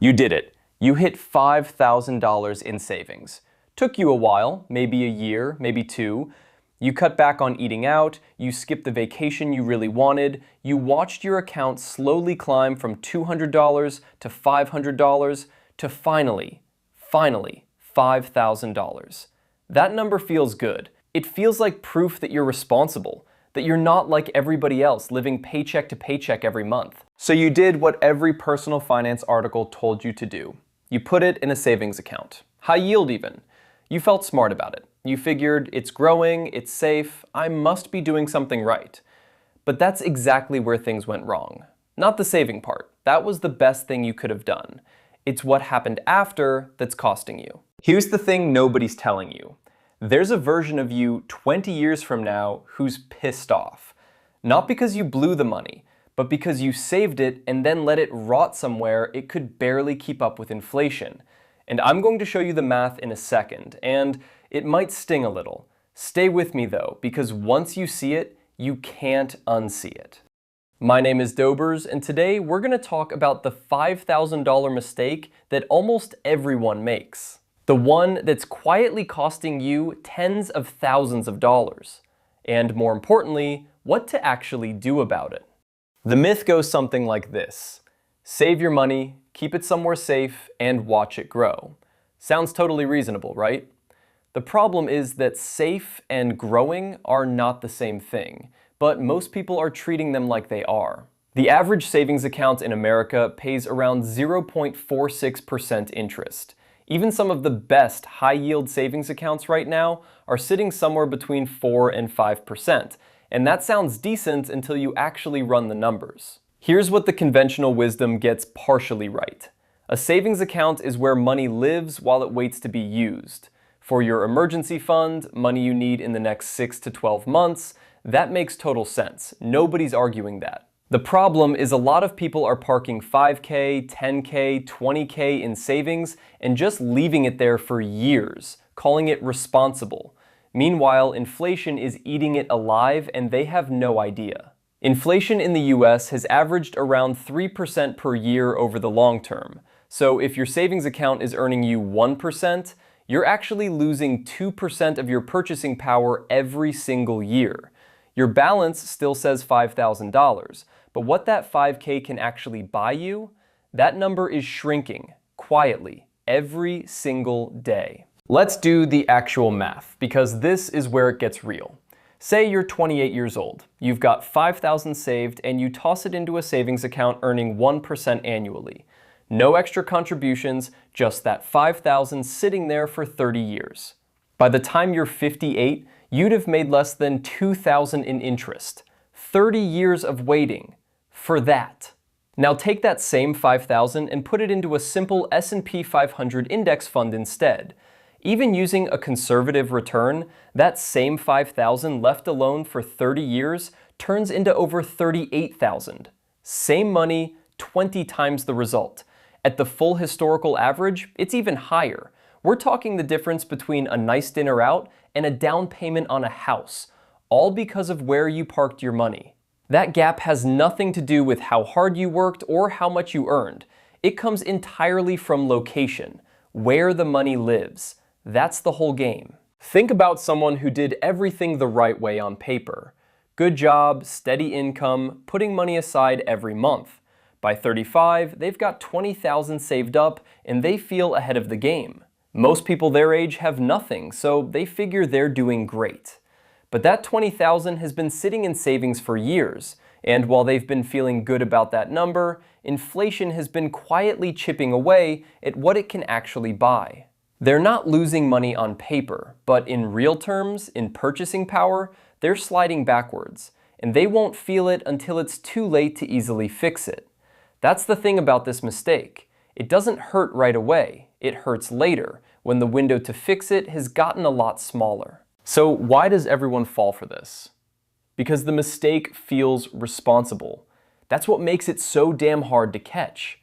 You did it. You hit $5,000 in savings. Took you a while, maybe a year, maybe two. You cut back on eating out, you skipped the vacation you really wanted, you watched your account slowly climb from $200 to $500 to finally, $5,000. That number feels good. It feels like proof that you're responsible, that you're not like everybody else living paycheck to paycheck every month. So you did what every personal finance article told you to do. You put it in a savings account. High yield even. You felt smart about it. You figured it's growing, it's safe, I must be doing something right. But that's exactly where things went wrong. Not the saving part. That was the best thing you could have done. It's what happened after that's costing you. Here's the thing nobody's telling you. There's a version of you 20 years from now who's pissed off. Not because you blew the money, but because you saved it and then let it rot somewhere it could barely keep up with inflation. And I'm going to show you the math in a second, and it might sting a little. Stay with me though, because once you see it, you can't unsee it. My name is Dobers, and today we're going to talk about the $5,000 mistake that almost everyone makes. The one that's quietly costing you tens of thousands of dollars. And more importantly, what to actually do about it. The myth goes something like this. Save your money, keep it somewhere safe, and watch it grow. Sounds totally reasonable, right? The problem is that safe and growing are not the same thing, but most people are treating them like they are. The average savings account in America pays around 0.46% interest. Even some of the best high-yield savings accounts right now are sitting somewhere between 4 and 5%, and that sounds decent until you actually run the numbers. Here's what the conventional wisdom gets partially right. A savings account is where money lives while it waits to be used. For your emergency fund, money you need in the next 6 to 12 months, that makes total sense. Nobody's arguing that. The problem is a lot of people are parking $5K, $10K, $20K in savings and just leaving it there for years, calling it responsible. Meanwhile, inflation is eating it alive and they have no idea. Inflation in the US has averaged around 3% per year over the long term. So if your savings account is earning you 1%, you're actually losing 2% of your purchasing power every single year. Your balance still says $5,000, but what that 5K can actually buy you, that number is shrinking, quietly, every single day. Let's do the actual math, because this is where it gets real. Say you're 28 years old, you've got $5,000 saved, and you toss it into a savings account earning 1% annually. No extra contributions, just that $5,000 sitting there for 30 years. By the time you're 58, you'd have made less than $2,000 in interest. 30 years of waiting for that. Now take that same $5,000 and put it into a simple S&P 500 index fund instead. Even using a conservative return, that same $5,000 left alone for 30 years turns into over $38,000. Same money, 20 times the result. At the full historical average, it's even higher. We're talking the difference between a nice dinner out and a down payment on a house, all because of where you parked your money. That gap has nothing to do with how hard you worked or how much you earned. It comes entirely from location, where the money lives. That's the whole game. Think about someone who did everything the right way on paper. Good job, steady income, putting money aside every month. By 35, they've got $20,000 saved up and they feel ahead of the game. Most people their age have nothing, so they figure they're doing great. But that $20,000 has been sitting in savings for years, and while they've been feeling good about that number, inflation has been quietly chipping away at what it can actually buy. They're not losing money on paper, but in real terms, in purchasing power, they're sliding backwards, and they won't feel it until it's too late to easily fix it. That's the thing about this mistake. It doesn't hurt right away. It hurts later, when the window to fix it has gotten a lot smaller. So why does everyone fall for this? Because the mistake feels responsible. That's what makes it so damn hard to catch.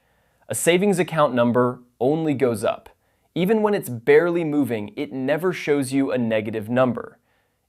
A savings account number only goes up. Even when it's barely moving, it never shows you a negative number.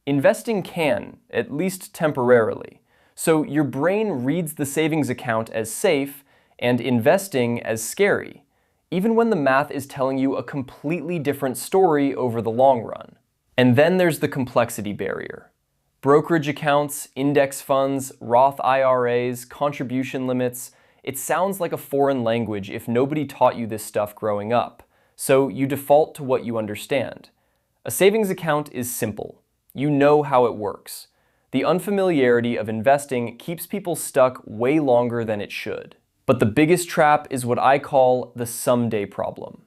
Investing can, at least temporarily. So your brain reads the savings account as safe and investing as scary. even when the math is telling you a completely different story over the long run. And then there's the complexity barrier. Brokerage accounts, index funds, Roth IRAs, contribution limits. It sounds like a foreign language if nobody taught you this stuff growing up, so you default to what you understand. A savings account is simple. You know how it works. The unfamiliarity of investing keeps people stuck way longer than it should. But the biggest trap is what I call the someday problem.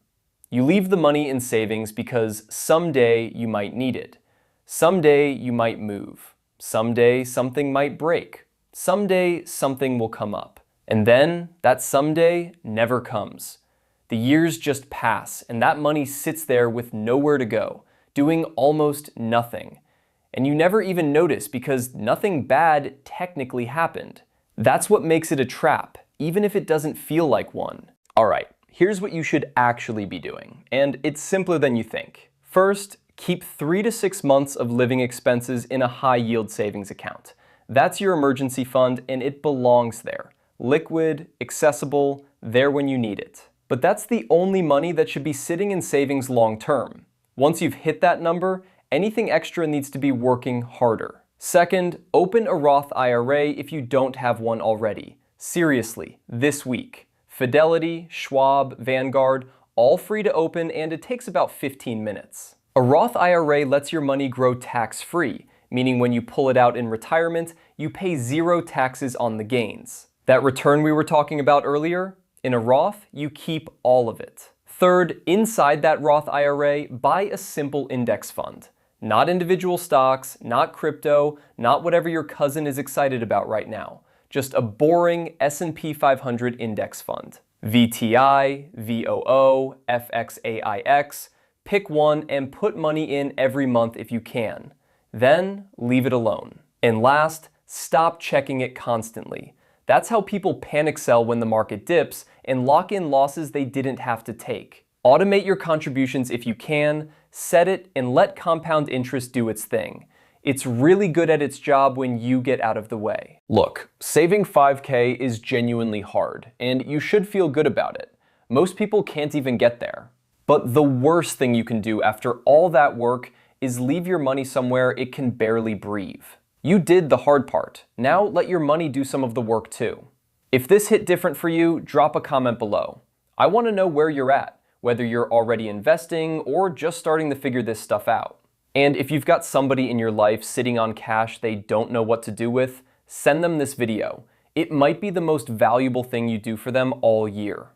You leave the money in savings because someday you might need it. Someday you might move. Someday something might break. Someday something will come up. And then that someday never comes. The years just pass and that money sits there with nowhere to go, doing almost nothing. And you never even notice because nothing bad technically happened. That's what makes it a trap, even if it doesn't feel like one. Alright, here's what you should actually be doing, and it's simpler than you think. First, keep 3 to 6 months of living expenses in a high-yield savings account. That's your emergency fund, and it belongs there. Liquid, accessible, there when you need it. But that's the only money that should be sitting in savings long-term. Once you've hit that number, anything extra needs to be working harder. Second, open a Roth IRA if you don't have one already. Seriously, this week. Fidelity, Schwab, Vanguard, all free to open, and it takes about 15 minutes. A Roth IRA lets your money grow tax-free, meaning when you pull it out in retirement, you pay 0 taxes on the gains. That return we were talking about earlier, in a Roth, you keep all of it. Third, inside that Roth IRA, buy a simple index fund. Not individual stocks, not crypto, not whatever your cousin is excited about right now. Just a boring S&P 500 index fund. VTI, VOO, FXAIX, pick one and put money in every month if you can. Then leave it alone. And last, stop checking it constantly. That's how people panic sell when the market dips and lock in losses they didn't have to take. Automate your contributions if you can, set it, and let compound interest do its thing. It's really good at its job when you get out of the way. Look, saving 5K is genuinely hard, and you should feel good about it. Most people can't even get there. But the worst thing you can do after all that work is leave your money somewhere it can barely breathe. You did the hard part. Now let your money do some of the work too. If this hit different for you, drop a comment below. I want to know where you're at, whether you're already investing or just starting to figure this stuff out. And if you've got somebody in your life sitting on cash they don't know what to do with, send them this video. It might be the most valuable thing you do for them all year.